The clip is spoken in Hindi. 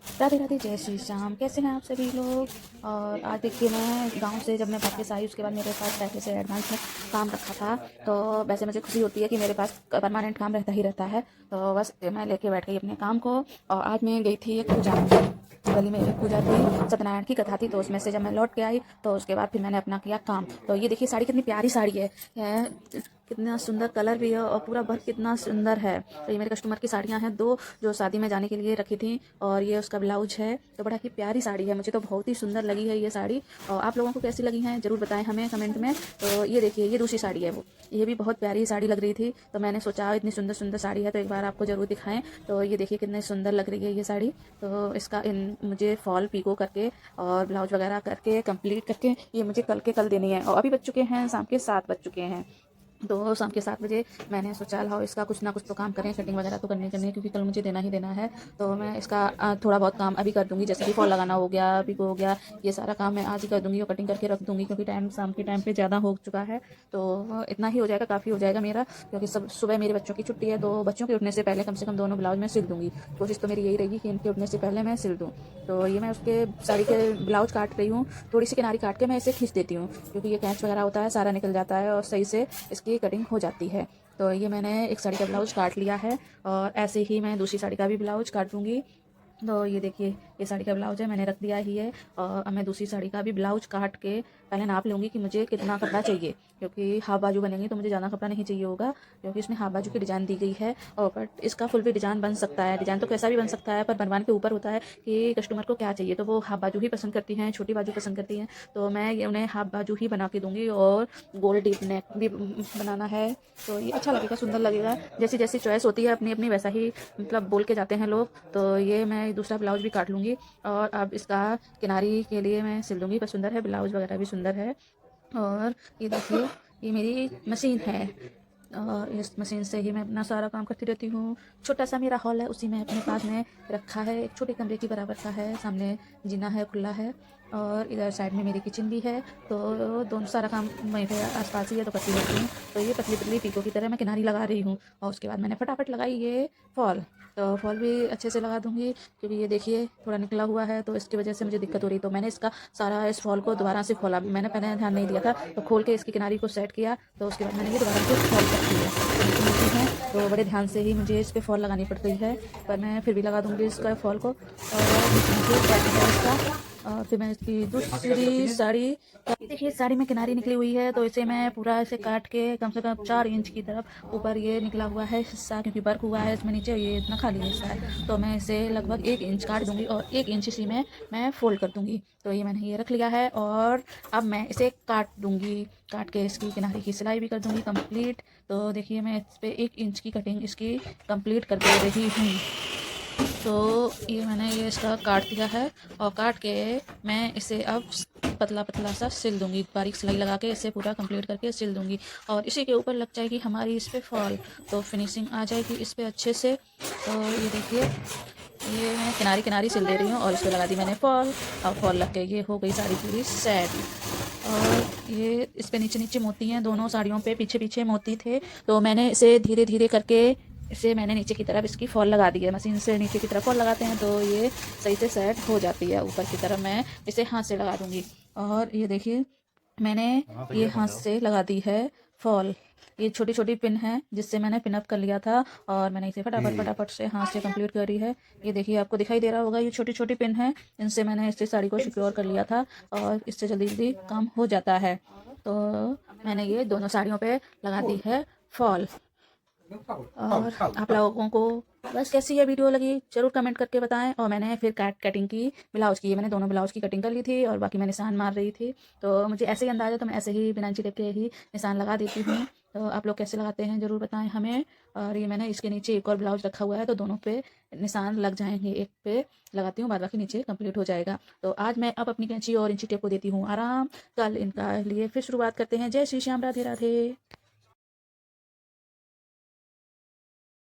राधे राधे, जय श्री श्याम। कैसे हैं आप सभी लोग। और आज देखिए, मैं गांव से जब मैं वापस आई उसके बाद मेरे पास पहले से एडवांस में काम रखा था। तो वैसे मुझे खुशी होती है कि मेरे पास परमानेंट काम रहता ही रहता है। तो बस मैं लेके बैठ गई अपने काम को। और आज मैं गई थी एक पूजा में, गली में एक पूजा थी, सत्यनारायण की कथा थी। तो उसमें से जब मैं लौट के आई तो उसके बाद फिर मैंने अपना किया काम। तो ये देखिए साड़ी कितनी प्यारी साड़ी है, कितना सुंदर कलर भी है और पूरा वर्क कितना सुंदर है। तो ये मेरे कस्टमर की साड़ियाँ हैं दो, जो शादी में जाने के लिए रखी थी। और ये उसका ब्लाउज है। तो बड़ा ही प्यारी साड़ी है, मुझे तो बहुत ही सुंदर लगी है ये साड़ी। और आप लोगों को कैसी लगी हैं जरूर बताएं हमें कमेंट में। तो ये देखिए, ये दूसरी साड़ी है, वो ये भी बहुत प्यारी साड़ी लग रही थी। तो मैंने सोचा इतनी सुंदर सुंदर साड़ी है तो एक बार आपको जरूर दिखाएं। तो ये देखिए कितनी सुंदर लग रही है ये साड़ी। तो इसका मुझे फॉल पीको करके और ब्लाउज वगैरह करके कंप्लीट करके ये मुझे कल के कल देनी है। और अभी बज चुके हैं शाम के 7 बज चुके हैं। तो शाम के 7 बजे मैंने सोचा लाओ इसका कुछ ना कुछ तो काम करें, कटिंग वगैरह तो करनी है क्योंकि कल मुझे देना ही देना है। तो मैं इसका थोड़ा बहुत काम अभी कर दूंगी, जैसे कि फॉल लगाना हो गया, पिको हो गया, ये सारा काम मैं आज ही कर दूंगी और कटिंग करके रख दूंगी क्योंकि टाइम शाम के टाइम पे ज़्यादा हो चुका है। तो इतना ही हो जाएगा, काफ़ी हो जाएगा मेरा, क्योंकि सब सुबह मेरे बच्चों की छुट्टी है। तो बच्चों के उठने से पहले कम से कम दोनों ब्लाउज मैं सिल दूंगी। कोशिश तो मेरी यही रहेगी कि इनके उठने से पहले मैं सिल दूँ। तो ये मैं उसके साड़ी के ब्लाउज काट रही हूँ, थोड़ी सी किनारी काट के मैं इसे खींच देती हूँ क्योंकि ये कैंच वगैरह होता है सारा निकल जाता है और सही से इसकी कटिंग हो जाती है। तो ये मैंने एक साड़ी का ब्लाउज काट लिया है और ऐसे ही मैं दूसरी साड़ी का भी ब्लाउज काट दूँगी। तो ये देखिए, ये साड़ी का ब्लाउज है, मैंने रख दिया ही है। और अब मैं दूसरी साड़ी का भी ब्लाउज काट के पहले नाप लूँगी कि मुझे कितना कपड़ा चाहिए, क्योंकि हाफ बाजू बनेंगी तो मुझे ज़्यादा कपड़ा नहीं चाहिए होगा क्योंकि इसमें हाफ बाजू की डिज़ाइन दी गई है। और बट इसका फुल भी डिज़ाइन बन सकता है, डिज़ाइन तो कैसा भी बन सकता है, पर बनवाने के ऊपर होता है कि कस्टमर को क्या चाहिए। तो वो हाफ बाजू ही पसंद करती हैं, छोटी बाजू पसंद करती हैं। तो मैं ये उन्हें हाफ बाजू ही बना के दूँगी और गोल डीप नेक भी बनाना है। तो ये अच्छा लगेगा, सुंदर लगेगा। जैसी जैसी चॉइस होती है अपनी अपनी, वैसा ही मतलब बोल के जाते हैं लोग। तो ये मैं दूसरा ब्लाउज भी काट लूँगी और अब इसका किनारी के लिए मैं सिल दूँगी। पर सुंदर है, ब्लाउज वगैरह भी सुंदर है। और ये देखिए, ये मेरी मशीन है और इस मशीन से ही मैं अपना सारा काम करती रहती हूँ। छोटा सा मेरा हॉल है, उसी में अपने पास में रखा है, एक छोटे कमरे की बराबर का है। सामने जीना है, खुला है। और इधर साइड में मेरी किचन भी है। तो दोनों सारा काम वहीं पे आसपास ही है, तो करती रहती हूँ। तो ये पतली पतली पीको की तरह मैं किनारी लगा रही हूँ और उसके बाद मैंने फटाफट लगाई ये फॉल। तो फॉल भी अच्छे से लगा दूँगी क्योंकि ये देखिए थोड़ा निकला हुआ है तो इसकी वजह से मुझे दिक्कत हो रही। तो मैंने इसका सारा इस फॉल को दोबारा से खोला, मैंने पहले ध्यान नहीं दिया था। तो खोल के इसकी किनारी को सेट किया, तो उसके बाद मैंने ये दोबारा से फॉल कर दिया। तो नीचे नीचे है तो बड़े ध्यान से ही मुझे इस पर फॉल लगानी पड़ रही है, पर मैं फिर भी लगा दूँगी इसका फॉल को। और नीचे नीचे सेट किया इसका। और फिर मैं इसकी दूसरी साड़ी, देखिए साड़ी में किनारी निकली हुई है तो इसे मैं पूरा ऐसे काट के कम से कम 4 इंच की तरफ ऊपर ये निकला हुआ है हिस्सा, क्योंकि वर्क हुआ है इसमें नीचे, ये इतना खाली हिस्सा है। तो मैं इसे लगभग 1 इंच काट दूंगी और 1 इंच इसी में मैं फोल्ड कर दूंगी। तो ये मैंने ये रख लिया है और अब मैं इसे काट दूंगी, काट के इसकी किनारे की सिलाई भी कर दूंगी कंप्लीट। तो देखिए मैं इस पर 1 इंच की कटिंग इसकी कंप्लीट कर दे रही हूँ। तो ये मैंने ये इसका काट दिया है और काट के मैं इसे अब पतला पतला सा सिल दूंगी, बारीक सिलाई लगा के इसे पूरा कंप्लीट करके सिल दूंगी। और इसी के ऊपर लग जाएगी हमारी इस पे फॉल, तो फिनिशिंग आ जाएगी इस पे अच्छे से। तो ये देखिए, ये मैं किनारी किनारी सिल दे रही हूँ और इस पर लगा दी मैंने फॉल। और फॉल लग के ये हो गई साड़ी पूरी सेट। और ये इस पे नीचे नीचे मोती हैं, दोनों साड़ियों पे पीछे पीछे मोती थे। तो मैंने इसे धीरे धीरे करके इसे मैंने नीचे की तरफ इसकी फॉल लगा दी है। मशीन से नीचे की तरफ फॉल लगाते हैं तो ये सही से सेट हो जाती है। ऊपर की तरफ मैं इसे हाथ से लगा दूंगी। और ये देखिए मैंने ये हाथ से लगा दी है फॉल। ये छोटी छोटी पिन है जिससे मैंने पिन अप कर लिया था और मैंने इसे फटाफट फटाफट से हाथ से कंप्लीट करी है। ये देखिए आपको दिखाई दे रहा होगा, ये छोटी छोटी पिन है, इनसे मैंने इससे साड़ी को सिक्योर कर लिया था और इससे जल्दी जल्दी काम हो जाता है। तो मैंने ये दोनों साड़ियों पे लगा दी है फॉल। और आप लोगों को बस कैसी ये वीडियो लगी जरूर कमेंट करके बताएं। और मैंने फिर कटिंग की, ब्लाउज की, मैंने दोनों ब्लाउज की कटिंग कर ली थी और बाकी मैं निशान मार रही थी। तो मुझे ऐसे ही अंदाजा, तो मैं ऐसे ही बिना टेप के ही निशान लगा देती हूँ। तो आप लोग कैसे लगाते हैं ज़रूर बताएं हमें। और ये मैंने इसके नीचे एक और ब्लाउज रखा हुआ है तो दोनों पे निशान लग जाएंगे, एक पे लगाती हूँ बाद बाकी नीचे कंप्लीट हो जाएगा। तो आज मैं अब अपनी कैंची और इंची टेप को देती हूँ आराम, कल इनका लिए फिर शुरुआत करते हैं। जय श्री श्याम, राधे राधे।